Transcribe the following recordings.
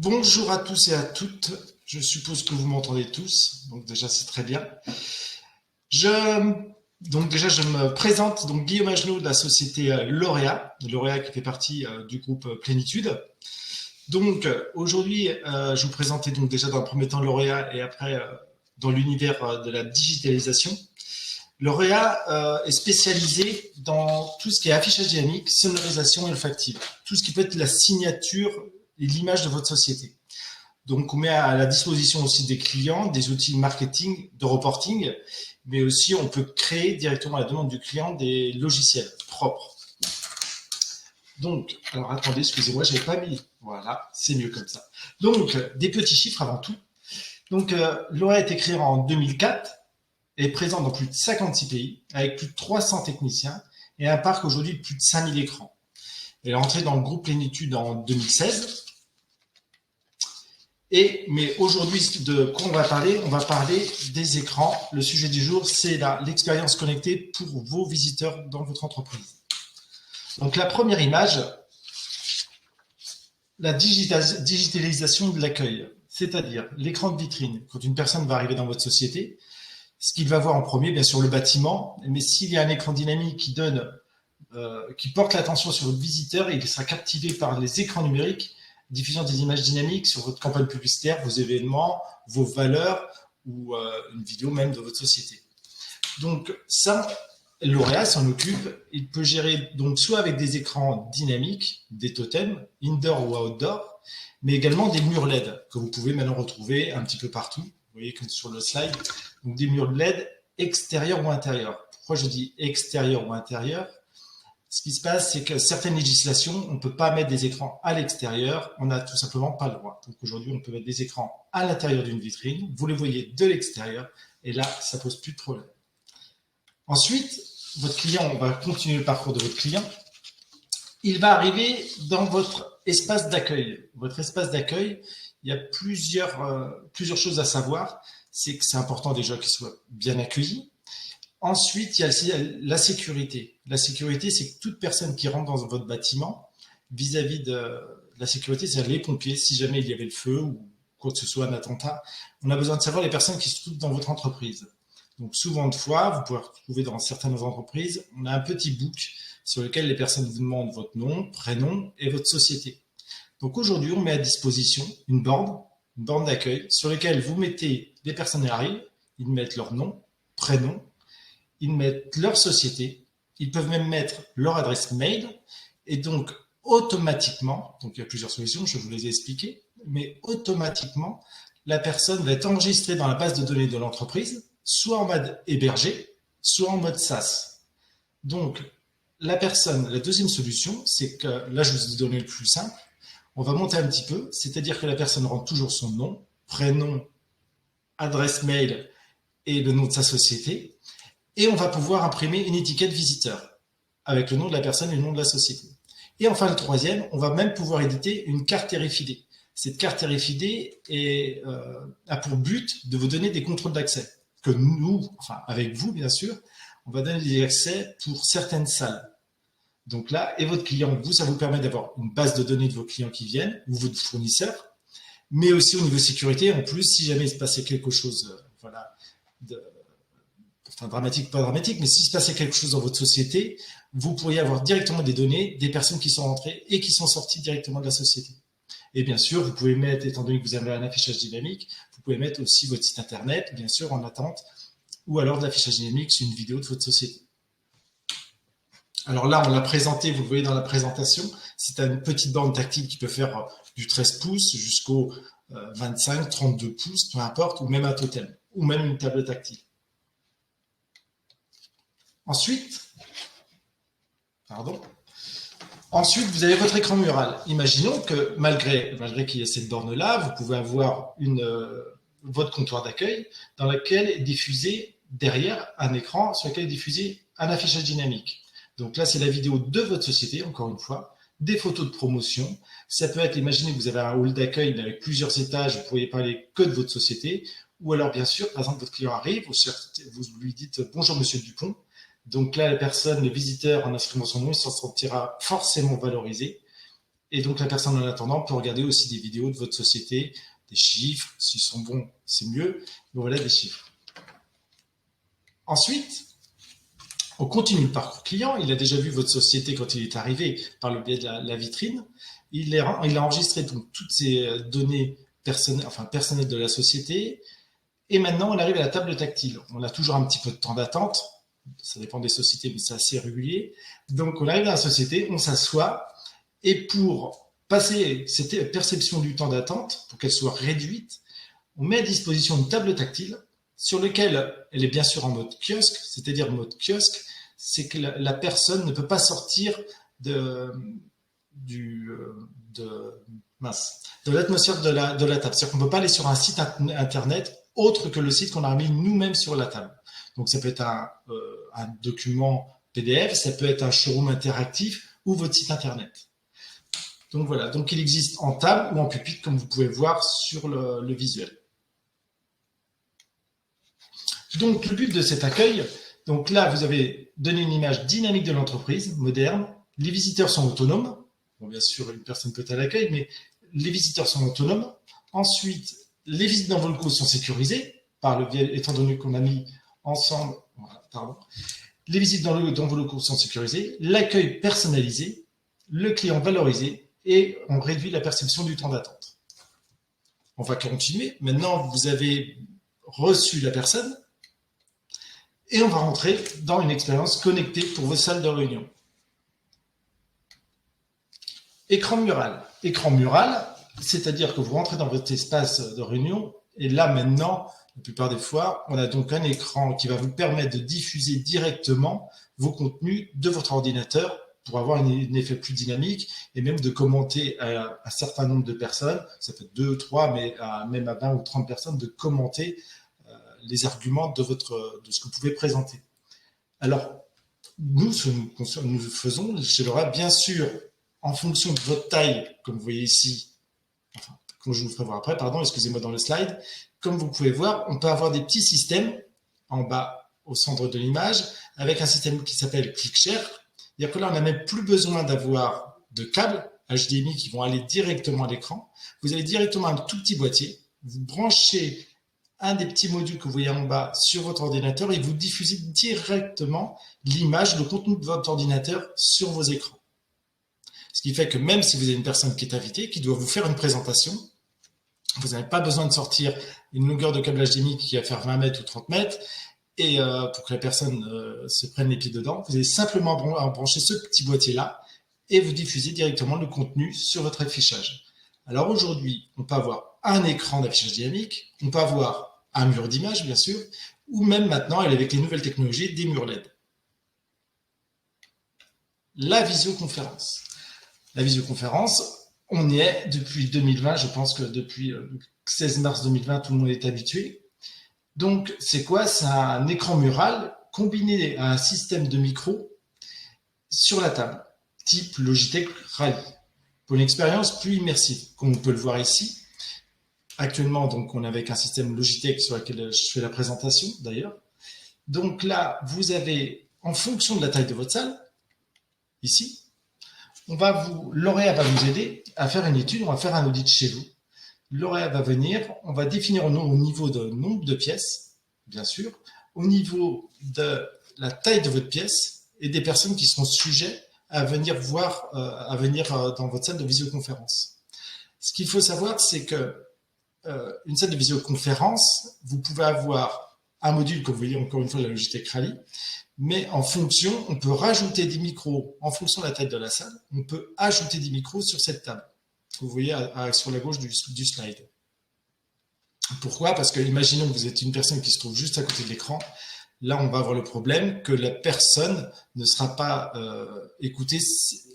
Bonjour à tous et à toutes. Je suppose que vous m'entendez tous, donc déjà c'est très bien. Je, je me présente, donc Guillaume Agenot de la société L'Oréal qui fait partie du groupe Plénitude. Donc aujourd'hui, je vous présentais donc déjà dans le premier temps L'Oréal et après dans l'univers de la digitalisation. L'Oréal est spécialisé dans tout ce qui est affichage dynamique, sonorisation et olfactive, tout ce qui peut être la signature et l'image de votre société. Donc, on met à la disposition aussi des clients des outils de marketing, de reporting, mais aussi on peut créer directement à la demande du client des logiciels propres. Donc, alors attendez, excusez-moi, je n'avais pas mis. Voilà, c'est mieux comme ça. Donc, des petits chiffres avant tout. Donc, L'Oréal a été créé en 2004, est présent dans plus de 56 pays, avec plus de 300 techniciens et un parc aujourd'hui de plus de 5000 écrans. Elle est entrée dans le groupe Plénitude en 2016. Mais aujourd'hui, de quoi on va parler? On va parler des écrans. Le sujet du jour, c'est l'expérience connectée pour vos visiteurs dans votre entreprise. Donc la première image, la digitalisation de l'accueil, c'est-à-dire l'écran de vitrine. Quand une personne va arriver dans votre société, ce qu'il va voir en premier, bien sûr, le bâtiment, mais s'il y a un écran dynamique qui porte l'attention sur votre visiteur, il sera captivé par les écrans numériques diffusant des images dynamiques sur votre campagne publicitaire, vos événements, vos valeurs ou une vidéo même de votre société. Donc ça, L'Oréal s'en occupe. Il peut gérer donc soit avec des écrans dynamiques, des totems, indoor ou outdoor, mais également des murs LED que vous pouvez maintenant retrouver un petit peu partout. Vous voyez comme sur le slide. Donc des murs LED extérieurs ou intérieurs. Pourquoi je dis extérieur ou intérieur? Ce qui se passe, c'est que certaines législations, on ne peut pas mettre des écrans à l'extérieur, on n'a tout simplement pas le droit. Donc aujourd'hui, on peut mettre des écrans à l'intérieur d'une vitrine, vous les voyez de l'extérieur, et là, ça pose plus de problème. Ensuite, votre client, on va continuer le parcours de votre client. Il va arriver dans votre espace d'accueil. Votre espace d'accueil, il y a plusieurs choses à savoir. C'est que c'est important déjà qu'il soit bien accueilli. Ensuite, il y a aussi la sécurité. La sécurité, c'est que toute personne qui rentre dans votre bâtiment, vis-à-vis de la sécurité, c'est-à-dire les pompiers, si jamais il y avait le feu ou quoi que ce soit, un attentat, on a besoin de savoir les personnes qui se trouvent dans votre entreprise. Donc souvent de fois, vous pouvez retrouver dans certaines entreprises, on a un petit book sur lequel les personnes vous demandent votre nom, prénom et votre société. Donc aujourd'hui, on met à disposition une borne d'accueil sur laquelle vous mettez les personnes qui arrivent, ils mettent leur nom, prénom, ils mettent leur société, ils peuvent même mettre leur adresse mail, et donc automatiquement, donc il y a plusieurs solutions, je vous les ai expliquées, mais automatiquement, la personne va être enregistrée dans la base de données de l'entreprise, soit en mode hébergé, soit en mode SaaS. Donc, la deuxième solution, c'est que, là je vous ai donné le plus simple, on va monter un petit peu, c'est-à-dire que la personne rentre toujours son nom, prénom, adresse mail et le nom de sa société, et on va pouvoir imprimer une étiquette visiteur avec le nom de la personne et le nom de la société. Et enfin, le troisième, on va même pouvoir éditer une carte RFID. Cette carte RFID a pour but de vous donner des contrôles d'accès. Que nous, enfin avec vous bien sûr, on va donner des accès pour certaines salles. Donc là, et votre client, ça vous permet d'avoir une base de données de vos clients qui viennent, ou votre fournisseur, mais aussi au niveau sécurité, en plus, si jamais il se passait quelque chose, dramatique, pas dramatique, mais s'il se passait quelque chose dans votre société, vous pourriez avoir directement des données des personnes qui sont rentrées et qui sont sorties directement de la société. Et bien sûr, vous pouvez mettre, étant donné que vous avez un affichage dynamique, vous pouvez mettre aussi votre site internet, bien sûr, en attente, ou alors de l'affichage dynamique sur une vidéo de votre société. Alors là, on l'a présenté, vous le voyez dans la présentation, c'est une petite borne tactile qui peut faire du 13 pouces jusqu'au 25, 32 pouces, peu importe, ou même un totem, ou même une table tactile. Ensuite, vous avez votre écran mural. Imaginons que malgré qu'il y ait cette borne-là, vous pouvez avoir votre comptoir d'accueil dans lequel est diffusé derrière un écran sur lequel est diffusé un affichage dynamique. Donc là, c'est la vidéo de votre société, encore une fois, des photos de promotion. Ça peut être, imaginez que vous avez un hall d'accueil avec plusieurs étages, vous ne pourriez parler que de votre société, ou alors bien sûr, par exemple, votre client arrive, vous lui dites « Bonjour Monsieur Dupont ». Donc là, la personne, le visiteur, en inscrivant son nom, il s'en sentira forcément valorisé. Et donc la personne en attendant peut regarder aussi des vidéos de votre société, des chiffres, s'ils sont bons, c'est mieux. Donc voilà des chiffres. Ensuite, on continue le parcours client. Il a déjà vu votre société quand il est arrivé par le biais de la vitrine. Il a enregistré donc toutes ces données personnelles de la société. Et maintenant, on arrive à la table tactile. On a toujours un petit peu de temps d'attente. Ça dépend des sociétés, mais c'est assez régulier. Donc, on arrive dans la société, on s'assoit. Et pour passer cette perception du temps d'attente, pour qu'elle soit réduite, on met à disposition une table tactile sur laquelle elle est bien sûr en mode kiosque, c'est-à-dire mode kiosque, c'est que la personne ne peut pas sortir de l'atmosphère de la table. C'est-à-dire qu'on ne peut pas aller sur un site internet autre que le site qu'on a mis nous-mêmes sur la table. Donc ça peut être un document PDF, ça peut être un showroom interactif ou votre site internet. Donc voilà, donc il existe en table ou en pupitre, comme vous pouvez voir sur le visuel. Donc le but de cet accueil, donc là vous avez donné une image dynamique de l'entreprise, moderne. Les visiteurs sont autonomes. Bon, bien sûr, une personne peut être à l'accueil, mais les visiteurs sont autonomes. Ensuite, les visites dans vos locaux sont sécurisées, étant donné qu'on a mis ensemble. Voilà, pardon. Les visites dans vos locaux sont sécurisées, l'accueil personnalisé, le client valorisé, et on réduit la perception du temps d'attente. On va continuer. Maintenant, vous avez reçu la personne et on va rentrer dans une expérience connectée pour vos salles de réunion. Écran mural. Écran mural, c'est-à-dire que vous rentrez dans votre espace de réunion et là, maintenant, la plupart des fois, on a donc un écran qui va vous permettre de diffuser directement vos contenus de votre ordinateur pour avoir un effet plus dynamique et même de commenter à un certain nombre de personnes, ça peut être 2, 3, mais même à 20 ou 30 personnes, de commenter les arguments de ce que vous pouvez présenter. Alors, nous, ce que nous faisons chez Laura, bien sûr, en fonction de votre taille, comme vous voyez ici, enfin, comme je vous le ferai voir après, pardon, excusez-moi dans le slide, comme vous pouvez voir, on peut avoir des petits systèmes en bas au centre de l'image avec un système qui s'appelle ClickShare. C'est-à-dire que là, on n'a même plus besoin d'avoir de câbles HDMI qui vont aller directement à l'écran. Vous avez directement un tout petit boîtier. Vous branchez un des petits modules que vous voyez en bas sur votre ordinateur et vous diffusez directement l'image, le contenu de votre ordinateur sur vos écrans. Ce qui fait que même si vous avez une personne qui est invitée, qui doit vous faire une présentation, vous n'avez pas besoin de sortir une longueur de câble HDMI qui va faire 20 mètres ou 30 mètres et pour que la personne se prenne les pieds dedans. Vous avez simplement à brancher ce petit boîtier-là et vous diffusez directement le contenu sur votre affichage. Alors aujourd'hui, on peut avoir un écran d'affichage dynamique, on peut avoir un mur d'image, bien sûr, ou même maintenant, avec les nouvelles technologies, des murs LED. La visioconférence. La visioconférence, on y est depuis 2020, je pense que depuis le 16 mars 2020, tout le monde est habitué. Donc, c'est quoi? C'est un écran mural combiné à un système de micro sur la table, type Logitech Rally, pour une expérience plus immersive, comme on peut le voir ici. Actuellement, donc, on est avec un système Logitech sur lequel je fais la présentation, d'ailleurs. Donc là, vous avez, en fonction de la taille de votre salle, ici, L'Oréal va vous aider à faire une étude, on va faire un audit chez vous. L'Oréal va venir, on va définir au niveau de nombre de pièces, bien sûr, au niveau de la taille de votre pièce et des personnes qui seront sujets à venir dans votre salle de visioconférence. Ce qu'il faut savoir, c'est que une salle de visioconférence, vous pouvez avoir un module, comme vous voyez encore une fois la Logitech Rally, mais en fonction, on peut rajouter des micros en fonction de la taille de la salle, on peut ajouter des micros sur cette table. Vous voyez sur la gauche du slide. Pourquoi? Parce que imaginons que vous êtes une personne qui se trouve juste à côté de l'écran. Là, on va avoir le problème que la personne ne sera pas écoutée.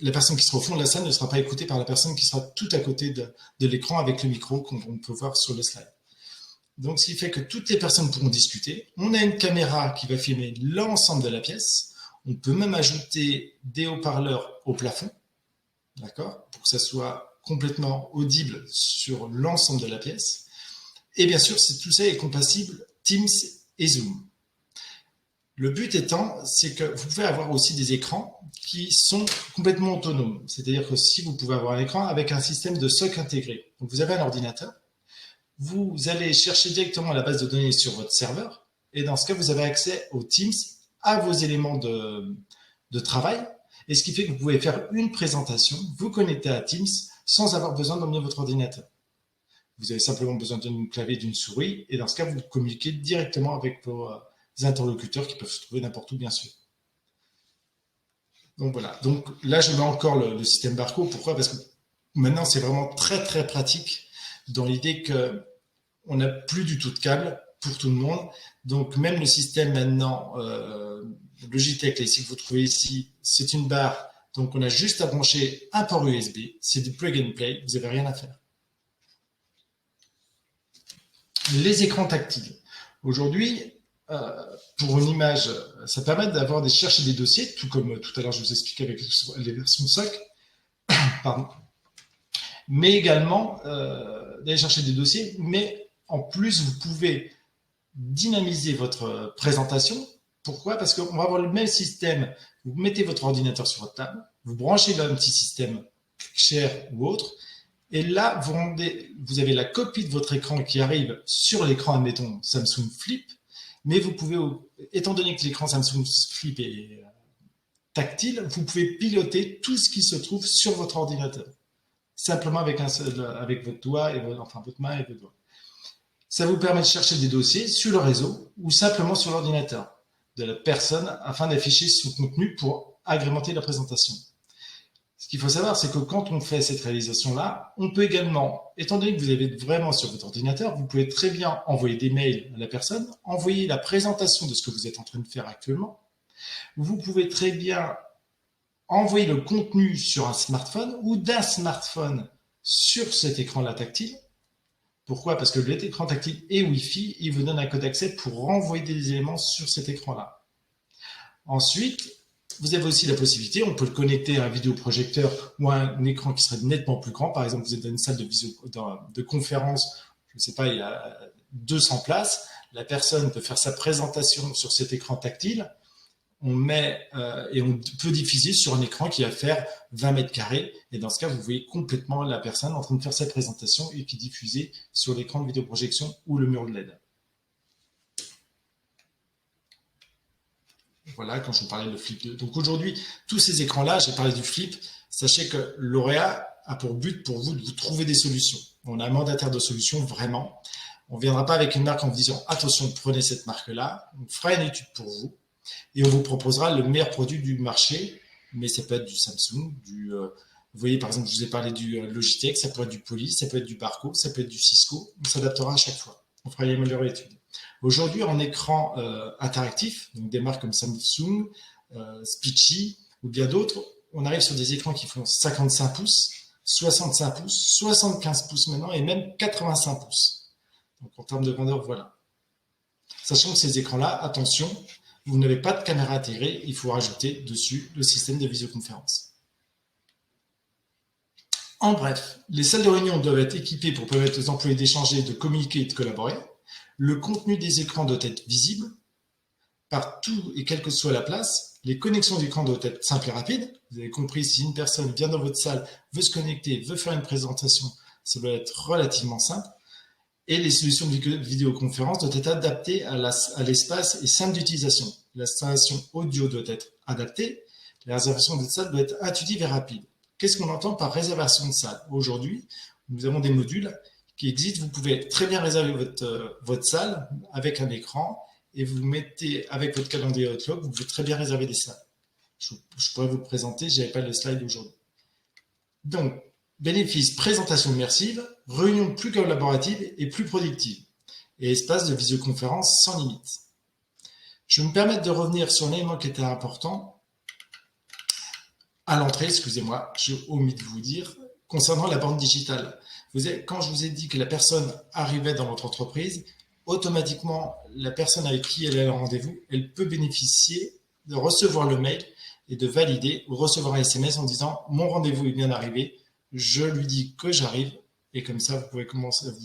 La personne qui sera au fond de la salle ne sera pas écoutée par la personne qui sera tout à côté de l'écran avec le micro qu'on peut voir sur le slide. Donc, ce qui fait que toutes les personnes pourront discuter. On a une caméra qui va filmer l'ensemble de la pièce. On peut même ajouter des haut-parleurs au plafond, d'accord, pour que ça soit complètement audible sur l'ensemble de la pièce. Et bien sûr, tout ça est compatible Teams et Zoom. Le but étant, c'est que vous pouvez avoir aussi des écrans qui sont complètement autonomes. C'est-à-dire que si vous pouvez avoir un écran avec un système de SOC intégré. Donc vous avez un ordinateur, vous allez chercher directement la base de données sur votre serveur, et dans ce cas, vous avez accès aux Teams, à vos éléments de travail, et ce qui fait que vous pouvez faire une présentation, vous connecter à Teams, sans avoir besoin d'emmener votre ordinateur. Vous avez simplement besoin d'un clavier et d'une souris, et dans ce cas, vous communiquez directement avec vos interlocuteurs qui peuvent se trouver n'importe où, bien sûr. Donc voilà. Donc là, je mets encore le système Barco. Pourquoi? Parce que maintenant, c'est vraiment très très pratique dans l'idée qu'on n'a plus du tout de câble pour tout le monde. Donc même le système maintenant, Logitech, ici que vous trouvez ici, c'est une barre. Donc on a juste à brancher un port USB. C'est du plug and play. Vous n'avez rien à faire. Les écrans tactiles. Aujourd'hui, pour une image, ça permet d'avoir chercher des dossiers, tout comme tout à l'heure je vous expliquais avec les versions SOC, pardon. Mais également d'aller chercher des dossiers, mais en plus vous pouvez dynamiser votre présentation. Pourquoi? Parce qu'on va avoir le même système. Vous mettez votre ordinateur sur votre table, vous branchez là un petit système Share ou autre, et là, vous avez la copie de votre écran qui arrive sur l'écran, admettons, Samsung Flip, mais vous pouvez, étant donné que l'écran Samsung Flip est tactile, vous pouvez piloter tout ce qui se trouve sur votre ordinateur, simplement avec votre doigt, enfin votre main et votre doigt. Ça vous permet de chercher des dossiers sur le réseau ou simplement sur l'ordinateur de la personne afin d'afficher son contenu pour agrémenter la présentation. Ce qu'il faut savoir, c'est que quand on fait cette réalisation-là, on peut également, étant donné que vous avez vraiment sur votre ordinateur, vous pouvez très bien envoyer des mails à la personne, envoyer la présentation de ce que vous êtes en train de faire actuellement. Vous pouvez très bien envoyer le contenu sur un smartphone ou d'un smartphone sur cet écran-là tactile. Pourquoi? Parce que l'écran tactile est Wi-Fi, il vous donne un code d'accès pour renvoyer des éléments sur cet écran-là. Ensuite, vous avez aussi la possibilité, on peut le connecter à un vidéoprojecteur ou à un écran qui serait nettement plus grand. Par exemple, vous êtes dans une salle de conférence, je ne sais pas, il y a 200 places. La personne peut faire sa présentation sur cet écran tactile. On met et on peut diffuser sur un écran qui va faire 20 mètres carrés. Et dans ce cas, vous voyez complètement la personne en train de faire sa présentation et qui est diffusée sur l'écran de vidéoprojection ou le mur de LED. Voilà, quand je vous parlais de Flip 2. Donc aujourd'hui, tous ces écrans-là, j'ai parlé du Flip, sachez que Lauréat a pour but pour vous de vous trouver des solutions. On a un mandataire de solutions, vraiment. On ne viendra pas avec une marque en vous disant « Attention, prenez cette marque-là ». On fera une étude pour vous et on vous proposera le meilleur produit du marché. Mais ça peut être du Samsung, vous voyez, par exemple, je vous ai parlé du Logitech, ça peut être du Poly, ça peut être du Barco, ça peut être du Cisco. On s'adaptera à chaque fois. On fera une meilleure étude. Aujourd'hui, en écran interactif, donc des marques comme Samsung, Speechy ou bien d'autres, on arrive sur des écrans qui font 55 pouces, 65 pouces, 75 pouces maintenant et même 85 pouces. Donc en termes de grandeur, voilà. Sachant que ces écrans-là, attention, vous n'avez pas de caméra intégrée, il faut rajouter dessus le système de visioconférence. En bref, les salles de réunion doivent être équipées pour permettre aux employés d'échanger, de communiquer et de collaborer. Le contenu des écrans doit être visible partout et quelle que soit la place. Les connexions d'écran doivent être simples et rapides. Vous avez compris, si une personne vient dans votre salle, veut se connecter, veut faire une présentation, ça doit être relativement simple. Et les solutions de vidéoconférence doivent être adaptées à l'espace et simple d'utilisation. L'installation audio doit être adaptée. La réservation de salle doit être intuitive et rapide. Qu'est-ce qu'on entend par réservation de salle? Aujourd'hui, nous avons des modules qui existent. Vous pouvez très bien réserver votre salle avec un écran et vous mettez avec votre calendrier Outlook, vous pouvez très bien réserver des salles. Je pourrais vous le présenter, je n'avais pas le slide aujourd'hui. Donc, bénéfice, présentation immersive, réunion plus collaborative et plus productive, et espace de visioconférence sans limite. Je vais me permettre de revenir sur un élément qui était important à l'entrée, excusez-moi, j'ai omis de vous dire, concernant la bande digitale. Quand je vous ai dit que la personne arrivait dans votre entreprise, automatiquement, la personne avec qui elle est en rendez-vous, elle peut bénéficier de recevoir le mail et de valider ou recevoir un SMS en disant « Mon rendez-vous est bien arrivé, je lui dis que j'arrive » et comme ça, vous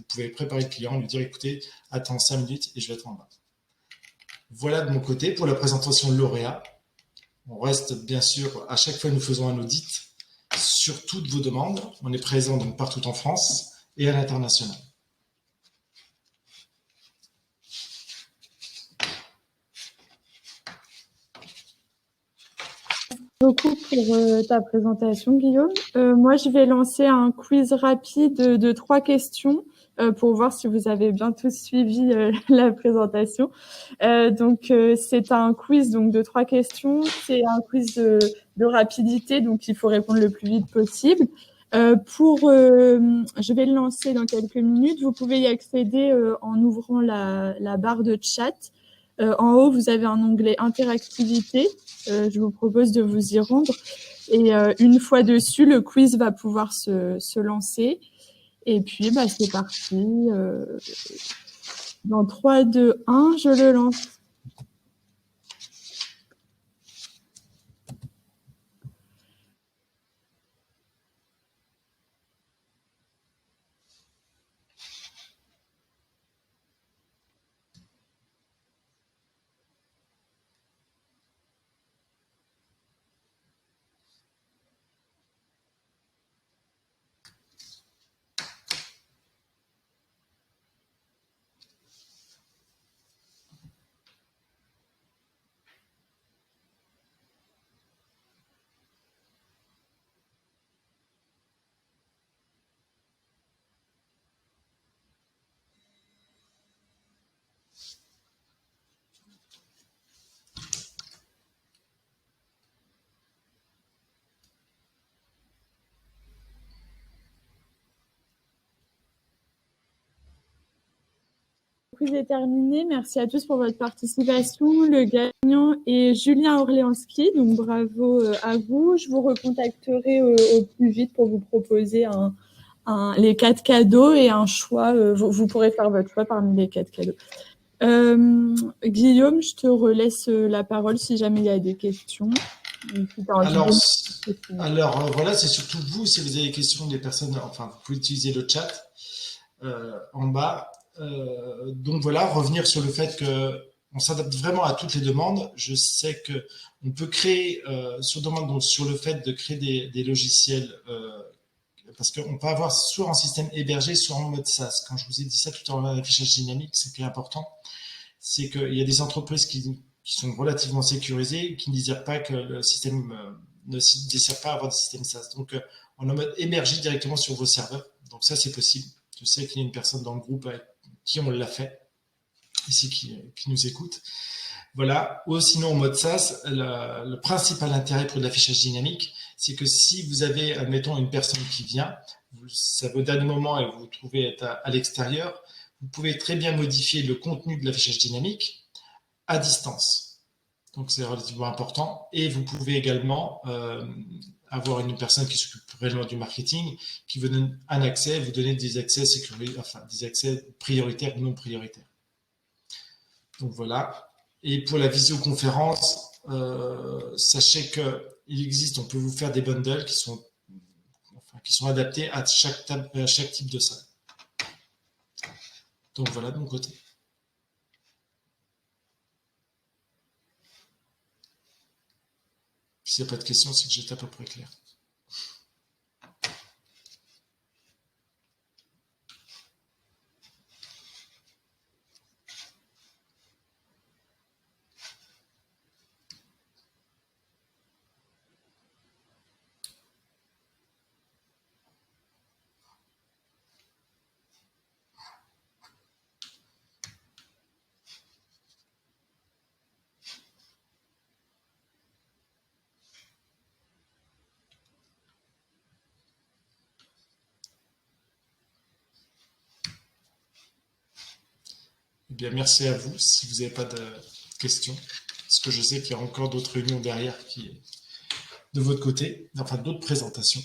pouvez préparer le client, lui dire « Écoutez, attends 5 minutes et je vais être en bas ». Voilà de mon côté pour la présentation de lauréat. On reste bien sûr, à chaque fois nous faisons un audit sur toutes vos demandes. On est présent donc partout en France et à l'international. Beaucoup pour ta présentation, Guillaume. Moi, je vais lancer un quiz rapide de 3 questions pour voir si vous avez bien tous suivi la présentation. C'est un quiz donc de 3 questions. C'est un quiz de rapidité, donc il faut répondre le plus vite possible. Je vais le lancer dans quelques minutes. Vous pouvez y accéder en ouvrant la barre de chat. En haut, vous avez un onglet interactivité. Je vous propose de vous y rendre. Et une fois dessus, le quiz va pouvoir se lancer. Et puis, c'est parti. Dans 3, 2, 1, je le lance. Le quiz est terminé. Merci à tous pour votre participation. Le gagnant est Julien Orléanski, donc bravo à vous. Je vous recontacterai au plus vite pour vous proposer les 4 cadeaux et un choix. Vous pourrez faire votre choix parmi les 4 cadeaux. Guillaume, je te relaisse la parole si jamais il y a des questions. Alors voilà, c'est surtout vous, si vous avez des questions des personnes, enfin, vous pouvez utiliser le chat en bas. Donc voilà, revenir sur le fait que on s'adapte vraiment à toutes les demandes. Je sais que on peut créer sur demande, donc sur le fait de créer des logiciels, parce qu'on peut avoir soit en système hébergé, soit en mode SaaS. Quand je vous ai dit ça tout à l'heure, l'affichage dynamique, c'est qui est important, c'est qu'il y a des entreprises qui sont relativement sécurisées, qui ne désirent pas que le système ne désire pas avoir des systèmes SaaS. Donc on est en mode émergé directement sur vos serveurs. Donc ça, c'est possible. Je sais qu'il y a une personne dans le groupe avec qui on l'a fait, ici qui nous écoute. Voilà. Ou sinon, en mode SaaS, le principal intérêt pour l'affichage dynamique, c'est que si vous avez, admettons, une personne qui vient, ça veut au dernier moment et vous vous trouvez être à l'extérieur, vous pouvez très bien modifier le contenu de l'affichage dynamique à distance. Donc, c'est relativement important. Et vous pouvez également avoir une personne qui s'occupe réellement du marketing, qui vous donne un accès, vous donner des accès sécurisés, enfin des accès prioritaires ou non prioritaires. Donc voilà. Et pour la visioconférence, sachez qu'il existe, on peut vous faire des bundles qui sont adaptés à chaque type de salle. Donc voilà de mon côté. S'il n'y a pas de questions, c'est que j'étais à peu près clair. Eh bien, merci à vous. Si vous n'avez pas de questions, parce que je sais qu'il y a encore d'autres réunions derrière de votre côté, enfin d'autres présentations.